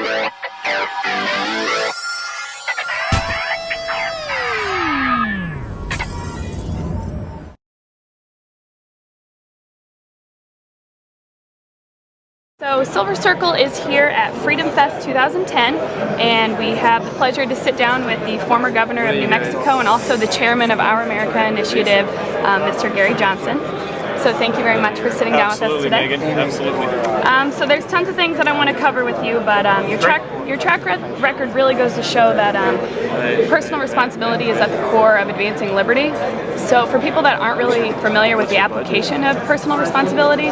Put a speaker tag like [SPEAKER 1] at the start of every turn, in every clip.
[SPEAKER 1] So Silver Circle is here at Freedom Fest 2010, and we have the pleasure to sit down with the former governor of New Mexico and also the chairman of Our America Initiative, Mr. Gary Johnson. So thank you very much for sitting down with us today.
[SPEAKER 2] Megan. Absolutely.
[SPEAKER 1] So there's tons of things that I want to cover with you, but your track record really goes to show that personal responsibility is at the core of advancing liberty. So for people that aren't really familiar with the application of personal responsibility,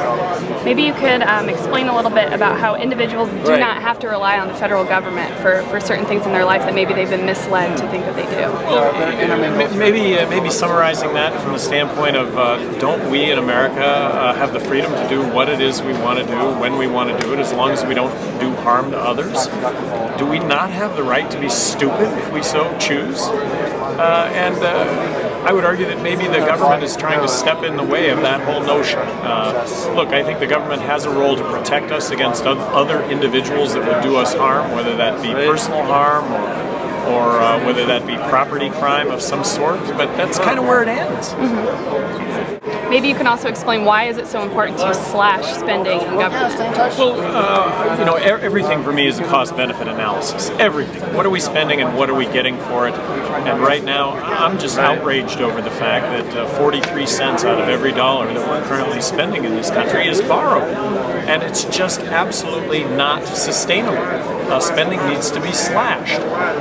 [SPEAKER 1] maybe you could explain a little bit about how individuals do not have to rely on the federal government for certain things in their life that maybe they've been misled to think that they do.
[SPEAKER 2] Well, maybe summarizing that from the standpoint of don't we in America have the freedom to do what it is we want to do when we want to do it, as long as we don't do harm to others? Do we not have the right to be stupid if we so choose? I would argue that maybe the government is trying to step in the way of that whole notion. Look, I think the government has a role to protect us against other individuals that would do us harm, whether that be personal harm or whether that be property crime of some sort, but that's kind of where it ends.
[SPEAKER 1] Maybe you can also explain why is it so important to slash spending in government?
[SPEAKER 2] Well, everything for me is a cost-benefit analysis. Everything. What are we spending and what are we getting for it? And right now, I'm just outraged over the fact that 43 cents out of every dollar that we're currently spending in this country is borrowed. And it's just absolutely not sustainable. Spending needs to be slashed.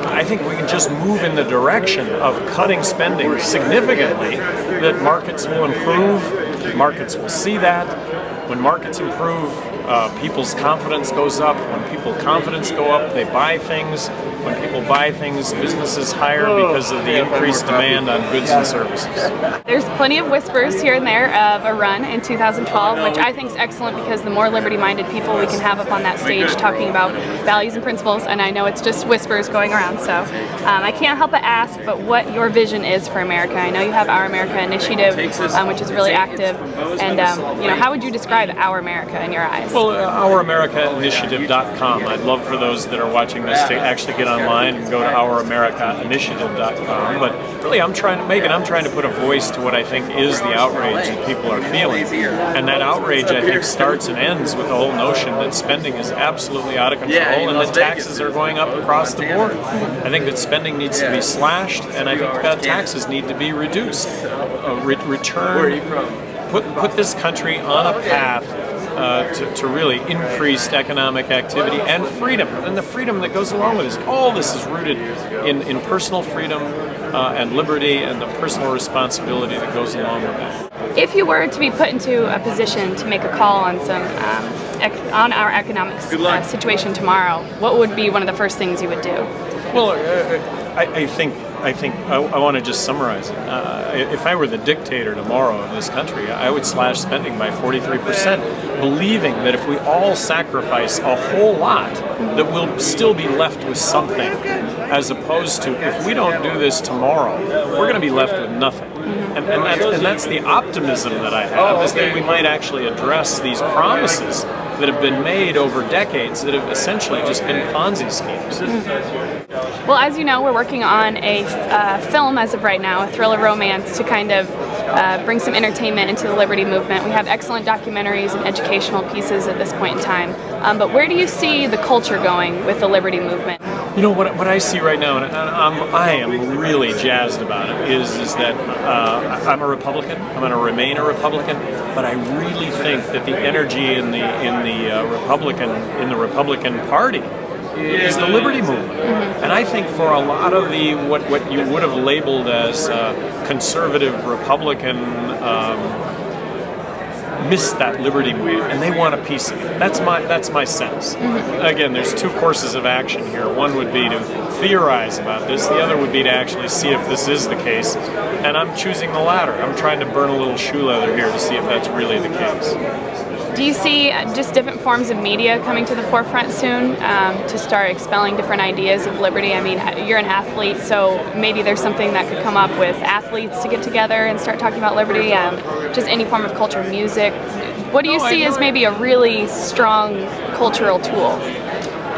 [SPEAKER 2] I think we can just move in the direction of cutting spending significantly, that markets will improve. Markets will see that. When markets improve, people's confidence goes up. When people's confidence go up, they buy things. When people buy things, businesses hire because of the increased demand on goods and services.
[SPEAKER 1] There's plenty of whispers here and there of a run in 2012, which I think is excellent because the more liberty-minded people we can have up on that stage talking about values and principles, and I know it's just whispers going around, so I can't help but ask, but what your vision is for America. I know you have Our America Initiative, which is really active, and how would you describe Our America in your eyes?
[SPEAKER 2] Well, OurAmericaInitiative.com. I'd love for those that are watching this to actually get online and go to OurAmericaInitiative.com. But really, I'm trying to put a voice to what I think is the outrage that people are feeling. And that outrage, I think, starts and ends with the whole notion that spending is absolutely out of control and that taxes are going up across the board. I think that spending needs to be slashed, and I think taxes need to be reduced. Put this country on a path to really increased economic activity and freedom, and the freedom that goes along with this. All this is rooted in personal freedom and liberty and the personal responsibility that goes along with that.
[SPEAKER 1] If you were to be put into a position to make a call on on our economic situation tomorrow, what would be one of the first things you would do?
[SPEAKER 2] Well, I think I want to just summarize it. If I were the dictator tomorrow of this country, I would slash spending by 43%, believing that if we all sacrifice a whole lot, that we'll still be left with something, as opposed to if we don't do this tomorrow, we're going to be left with nothing. And that's the optimism that I have, is that we might actually address these promises that have been made over decades that have essentially just been Ponzi schemes.
[SPEAKER 1] Well, as you know, we're working on a film as of right now, a thriller romance to kind of bring some entertainment into the liberty movement. We have excellent documentaries and educational pieces at this point in time. But where do you see the culture going with the liberty movement?
[SPEAKER 2] You know, what I see right now, and I am really jazzed about it, is that I'm a Republican. I'm going to remain a Republican, but I really think that the energy in the Republican Party is the liberty movement. And I think for a lot of the what you would have labeled as conservative Republican miss that liberty movement, and they want a piece of it. That's my sense. Again, there's two courses of action here. One would be to theorize about this. The other would be to actually see if this is the case. And I'm choosing the latter. I'm trying to burn a little shoe leather here to see if that's really the case.
[SPEAKER 1] Do you see just different forms of media coming to the forefront soon to start expelling different ideas of liberty? I mean, you're an athlete, so maybe there's something that could come up with athletes to get together and start talking about liberty, just any form of culture, music. What do you see as maybe a really strong cultural tool?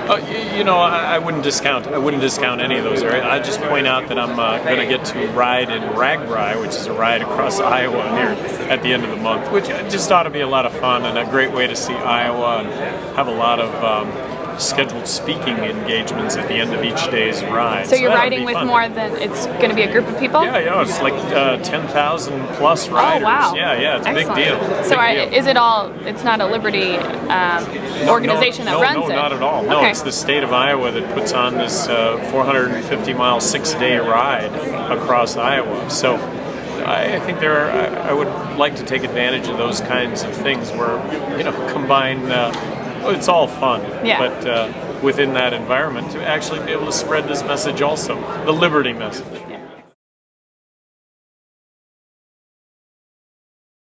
[SPEAKER 2] I wouldn't discount. I wouldn't discount any of those areas. I just point out that I'm going to get to ride in Ragbri, which is a ride across Iowa here at the end of the month, which just ought to be a lot of fun and a great way to see Iowa and have a lot of scheduled speaking engagements at the end of each day's ride.
[SPEAKER 1] So you're riding with more than, it's going to be a group of people?
[SPEAKER 2] Yeah, it's like 10,000 plus riders.
[SPEAKER 1] Oh, wow.
[SPEAKER 2] Yeah, it's
[SPEAKER 1] Excellent.
[SPEAKER 2] a big deal.
[SPEAKER 1] So is it all, it's not a Liberty organization that runs it?
[SPEAKER 2] No, not at all. No,
[SPEAKER 1] okay.
[SPEAKER 2] It's the state of Iowa that puts on this 450-mile, 6-day ride across Iowa. So I think I would like to take advantage of those kinds of things where, combine, it's all fun, but within that environment to actually be able to spread this message also, the liberty message.